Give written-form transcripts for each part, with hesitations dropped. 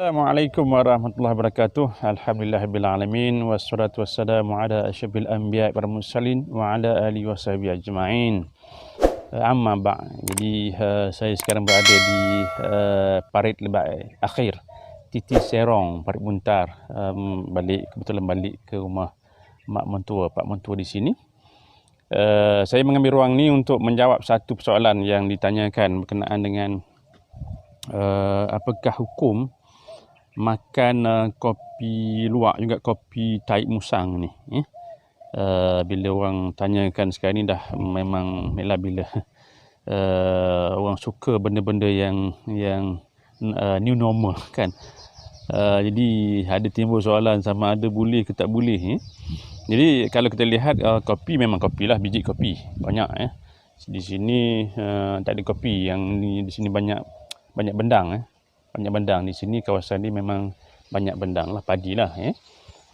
Assalamualaikum warahmatullahi wabarakatuh. Alhamdulillahirabbil alamin wassalatu wassalamu ala asyrafil anbiya'i wal mursalin wa ala alihi washabihi ajma'in. Amma ba'd. Jadi saya sekarang berada di parit lebak akhir Titi Serong, Parit Buntar. Kebetulan balik ke rumah mak mentua, pak mentua di sini. Saya mengambil ruang ni untuk menjawab satu persoalan yang ditanyakan berkenaan dengan apakah hukum makan kopi luwak juga kopi taik musang ni. Bila orang tanyakan sekarang ni dah memang bila orang suka benda-benda yang new normal kan. Jadi ada timbul soalan sama ada boleh ke tak boleh. Jadi kalau kita lihat kopi memang kopi lah, biji kopi banyak. Di sini tak ada kopi, yang di sini banyak bendang. Banyak bendang di sini, kawasan ni memang banyak bendang lah, padi lah.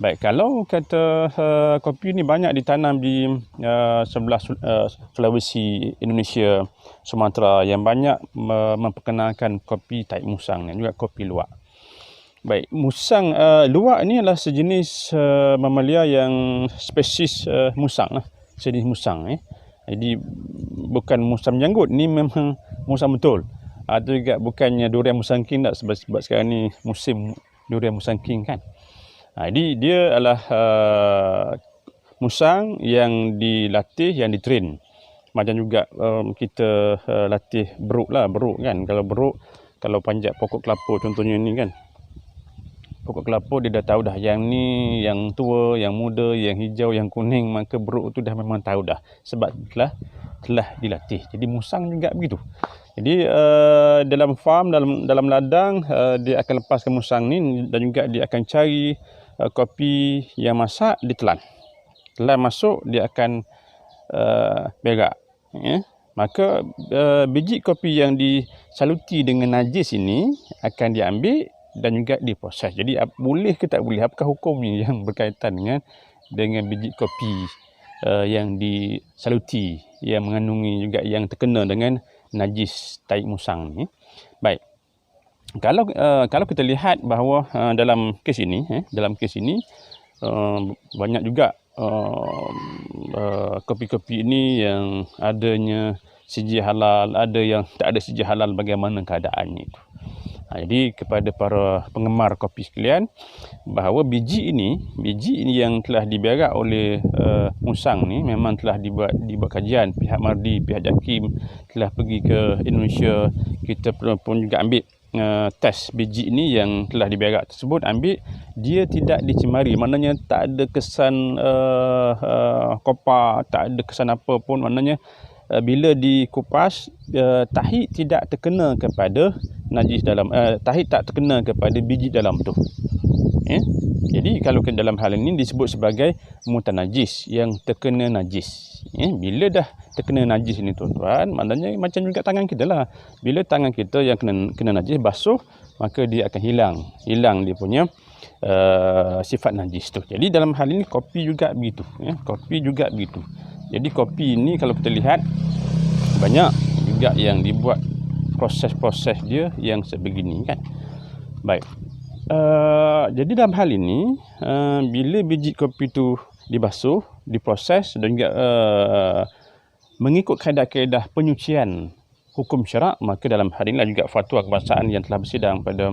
Baik, kalau kata kopi ni banyak ditanam di sebelah Sulawesi, Indonesia, Sumatera, yang banyak memperkenalkan kopi taik musang dan juga kopi luwak. Baik, musang luwak ni adalah sejenis mamalia yang spesies musang lah, sejenis musang. Jadi bukan musang janggut, ni memang musang betul. Atau juga bukannya durian musang king tak, sebab sekarang ni musim durian musang king kan. Jadi dia adalah musang yang dilatih, yang ditrain. Macam juga kita latih beruk kan. Kalau panjat pokok kelapa contohnya ni kan. Pokok kelapa dia dah tahu dah yang ni, yang tua, yang muda, yang hijau, yang kuning, maka beruk tu dah memang tahu dah, sebab telah dilatih. Jadi musang juga begitu. Jadi dalam farm, dalam ladang, dia akan lepaskan musang ni, dan juga dia akan cari kopi yang masak, ditelan. Telan masuk, dia akan berak. Maka biji kopi yang disaluti dengan najis ini akan diambil dan juga diproses. Jadi boleh ke tak boleh, apakah hukumnya yang berkaitan dengan biji kopi yang disaluti, yang mengandungi juga yang terkena dengan najis taik musang ni. Baik, kalau kita lihat bahawa dalam kes ini banyak juga kopi-kopi ini yang adanya sijil halal, ada yang tak ada sijil halal, bagaimana keadaannya itu. Jadi kepada para penggemar kopi sekalian, bahawa biji ini yang telah diberak oleh musang ni memang telah dibuat kajian. Pihak Mardi, pihak JAKIM telah pergi ke Indonesia. Kita pun juga ambil test biji ini yang telah diberak tersebut, ambil, dia tidak dicemari, maknanya tak ada kesan kopar, tak ada kesan apa pun. Maknanya bila dikupas, tahi tidak terkena kepada najis dalam, tahi tak terkena kepada biji dalam tu. Jadi kalau ke dalam hal ini disebut sebagai mutanajis, yang terkena najis. Bila dah terkena najis ini tuan-tuan, maknanya macam juga tangan kita lah. Bila tangan kita yang kena najis, basuh, maka dia akan hilang dia punya sifat najis tu. Jadi dalam hal ini kopi juga begitu. Kopi juga begitu. Jadi kopi ini kalau kita lihat, banyak juga yang dibuat proses-proses dia yang sebegini kan. Baik, jadi dalam hal ini bila biji kopi itu dibasuh, diproses dan juga mengikut kaedah-kaedah penyucian hukum syarak, maka dalam hal inilah juga fatwa kebangsaan yang telah bersidang pada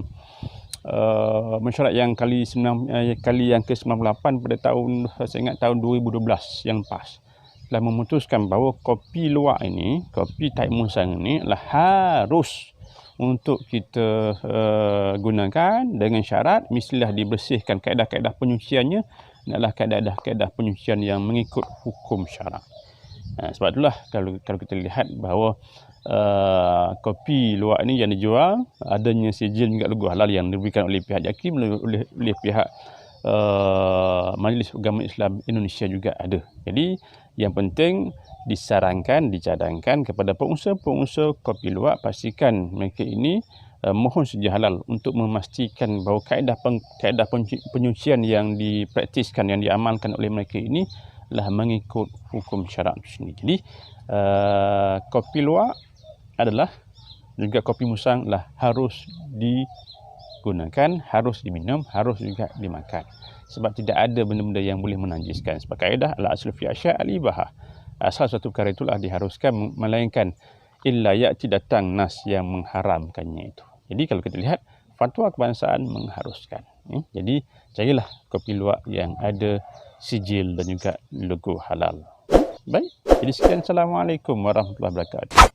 mesyuarat yang kali yang ke-98 pada tahun, saya ingat tahun 2012 yang lepas, telah memutuskan bahawa kopi luwak ini, kopi taik musang ini adalah harus untuk kita gunakan dengan syarat mestilah dibersihkan. Kaedah-kaedah penyuciannya adalah kaedah-kaedah penyucian yang mengikut hukum syarak. Sebab itulah kalau kita lihat bahawa kopi luwak ini yang dijual, adanya sijil juga logo halal yang diberikan oleh pihak JAKIM, oleh pihak Majlis Agama Islam Indonesia juga ada. Jadi yang penting disarankan, dicadangkan kepada pengusaha-pengusaha kopi luwak, pastikan mereka ini mohon sijil halal untuk memastikan bahawa kaedah penyucian yang dipraktiskan, yang diamalkan oleh mereka ini adalah mengikut hukum syarak itu sendiri. Jadi kopi luwak adalah juga kopi musang lah harus gunakan, harus diminum, harus juga dimakan. Sebab tidak ada benda-benda yang boleh menajiskan. Sebab kaedah al-aslu fi asya' al-ibahah. Asal satu perkara itulah diharuskan, melainkan illa ya'ti datang nas yang mengharamkannya itu. Jadi kalau kita lihat, fatwa kebangsaan mengharuskan. Jadi carilah kopi luwak yang ada sijil dan juga logo halal. Baik, jadi sekian. Assalamualaikum warahmatullahi wabarakatuh.